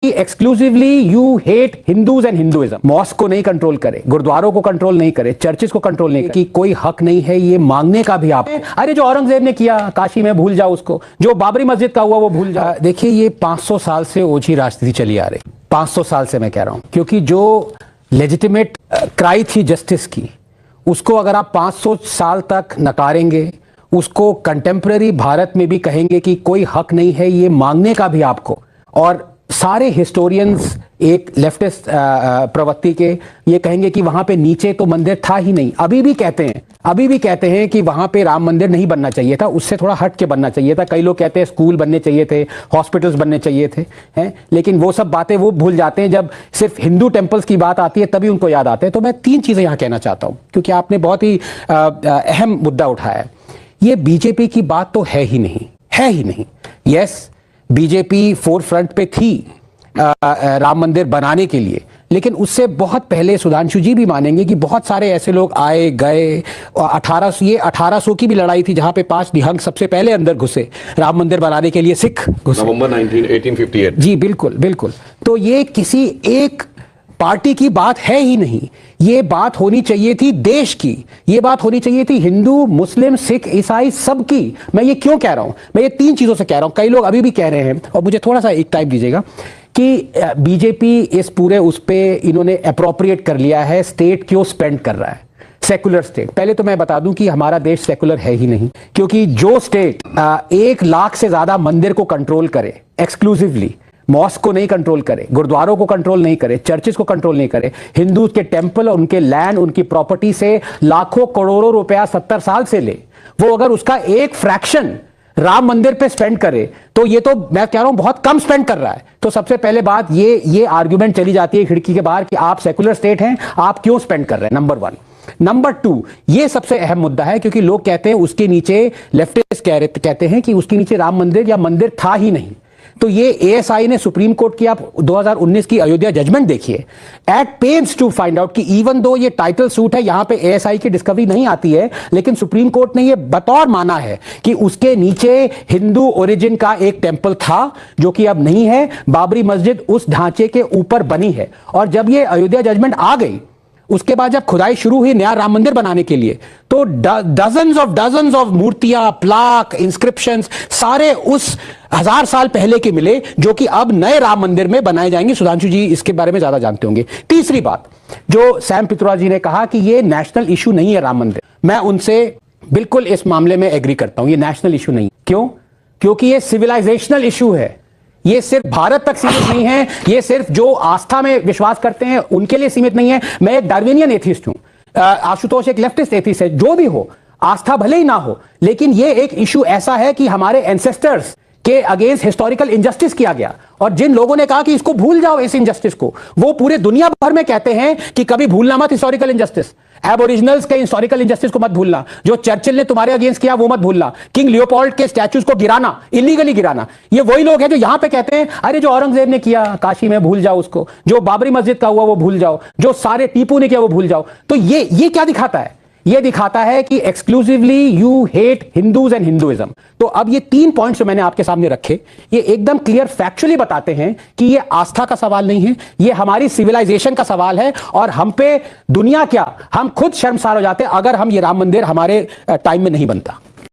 Exclusively you hate Hindus and Hinduism. Mosque को नहीं control करे, गुरुद्वारों को कंट्रोल नहीं करे, चर्चिस को कंट्रोल नहीं करे, कि कोई हक नहीं है ये मांगने का भी। आप अरे जो औरंगजेब ने किया काशी में भूल जाओ उसको, जो बाबरी मस्जिद का हुआ वो भूल जाओ। देखिए ये 500 साल से ओछी राजनीति चली आ रही, 500 साल से मैं कह रहा हूं, क्योंकि जो लेजिटिमेट क्राई थी जस्टिस की, उसको अगर आप 500 साल तक नकारेंगे, उसको कंटेम्प्रेरी भारत में भी कहेंगे कि कोई हक नहीं है ये मांगने का भी आपको, और सारे हिस्टोरियंस एक लेफ्टिस्ट प्रवृत्ति के ये कहेंगे कि वहां पे नीचे तो मंदिर था ही नहीं। अभी भी कहते हैं कि वहां पे राम मंदिर नहीं बनना चाहिए था, उससे थोड़ा हट के बनना चाहिए था। कई लोग कहते हैं स्कूल बनने चाहिए थे, हॉस्पिटल्स बनने चाहिए थे, हैं? लेकिन वो सब बातें वो भूल जाते हैं जब सिर्फ हिंदू टेम्पल्स की बात आती है, तभी उनको याद आते हैं। तो मैं 3 चीजें यहां कहना चाहता हूं, क्योंकि आपने बहुत ही अहम मुद्दा उठाया। ये बीजेपी की बात तो है ही नहीं। यस, बीजेपी फोर फ्रंट पे थी राम मंदिर बनाने के लिए, लेकिन उससे बहुत पहले सुधांशु जी भी मानेंगे कि बहुत सारे ऐसे लोग आए गए। 1800 की भी लड़ाई थी जहां पे 5 निहंग सबसे पहले अंदर घुसे राम मंदिर बनाने के लिए, सिख घुसे नवंबर 1858। जी बिल्कुल। तो ये किसी एक पार्टी की बात है ही नहीं, ये बात होनी चाहिए थी देश की, ये बात होनी चाहिए थी हिंदू मुस्लिम सिख ईसाई सबकी। मैं ये क्यों कह रहा हूं, मैं ये 3 चीजों से कह रहा हूं। कई लोग अभी भी कह रहे हैं, और मुझे थोड़ा सा एक टाइप दीजिएगा, कि बीजेपी इस पूरे उस पे इन्होंने अप्रोप्रिएट कर लिया है, स्टेट क्यों स्पेंड कर रहा है, सेकुलर स्टेट। पहले तो मैं बता दूं कि हमारा देश सेकुलर है ही नहीं, क्योंकि जो स्टेट 1 लाख से ज्यादा मंदिर को कंट्रोल करे एक्सक्लूसिवली, मॉस्क को नहीं कंट्रोल करे, गुरुद्वारों को कंट्रोल नहीं करे, चर्चिस को कंट्रोल नहीं करे, हिंदू के टेंपल, उनके लैंड, उनकी प्रॉपर्टी से लाखों करोड़ों रुपया 70 साल से ले, वो अगर उसका एक फ्रैक्शन राम मंदिर पे स्पेंड करे, तो ये तो मैं कह रहा हूं बहुत कम स्पेंड कर रहा है। तो सबसे पहले बात ये आर्गुमेंट चली जाती है खिड़की के बाहर कि आप सेकुलर स्टेट हैं, आप क्यों स्पेंड कर रहे हैं, नंबर 1। नंबर 2, ये सबसे अहम मुद्दा है, क्योंकि लोग कहते हैं उसके नीचे, लेफ्टिस्ट कहते हैं कि उसके नीचे राम मंदिर या मंदिर था ही नहीं। तो ये एएसआई ने सुप्रीम कोर्ट की, आप 2019 की अयोध्या जजमेंट देखिए, at pains to find out कि इवन दो ये टाइटल सूट है, यहां पे एएसआई की डिस्कवरी नहीं आती है, लेकिन सुप्रीम कोर्ट ने ये बतौर माना है कि उसके नीचे हिंदू ओरिजिन का एक टेंपल था, जो कि अब नहीं है। बाबरी मस्जिद उस ढांचे के ऊपर बनी है। और जब ये अयोध्या जजमेंट आ गई, उसके बाद जब खुदाई शुरू हुई नया राम मंदिर बनाने के लिए, तो डजन्स ऑफ मूर्तियां, प्लाक, इंस्क्रिप्शंस सारे उस 1000 साल पहले के मिले, जो कि अब नए राम मंदिर में बनाए जाएंगे। सुधांशु जी इसके बारे में ज्यादा जानते होंगे। तीसरी बात, जो सैम पित्रोदा जी ने कहा कि ये नेशनल इशू नहीं है राम मंदिर, मैं उनसे बिल्कुल इस मामले में एग्री करता हूं। ये नेशनल इशू नहीं। क्यों? क्योंकि ये सिविलाइजेशनल इशू है। ये सिर्फ भारत तक सीमित नहीं है, ये सिर्फ जो आस्था में विश्वास करते हैं उनके लिए सीमित नहीं है। मैं एक डार्विनियन एथिस्ट हूं, आशुतोष एक लेफ्टिस्ट एथिस्ट है। जो भी हो, आस्था भले ही ना हो, लेकिन ये एक इशू ऐसा है कि हमारे एंसेस्टर्स के अगेंस्ट हिस्टोरिकल इनजस्टिस किया गया, और जिन लोगों ने कहा कि इसको भूल जाओ इस इनजस्टिस को, वो पूरे दुनिया भर में कहते हैं कि कभी भूलना मत हिस्टोरिकल इनजस्टिस, एबोरिजिनल्स के हिस्टोरिकल इनजस्टिस को मत भूलना, जो चर्चिल ने तुम्हारे अगेंस्ट किया वो मत भूलना, किंग लियोपोल्ड के स्टैच्यूज को गिराना, इलीगली गिराना। ये वही लोग हैं जो यहां पे कहते हैं अरे जो औरंगजेब ने किया काशी में भूल जाओ उसको, जो बाबरी मस्जिद का हुआ वो भूल जाओ, जो सारे टीपू ने किया वो भूल जाओ। तो ये क्या दिखाता है? ये दिखाता है कि exclusively you hate Hindus and Hinduism. तो अब ये 3 पॉइंट्स जो मैंने आपके सामने रखे, ये एकदम क्लियर फैक्चुअली बताते हैं कि ये आस्था का सवाल नहीं है, ये हमारी सिविलाइजेशन का सवाल है। और हम पे दुनिया क्या, हम खुद शर्मसार हो जाते हैं अगर हम ये राम मंदिर हमारे टाइम में नहीं बनता।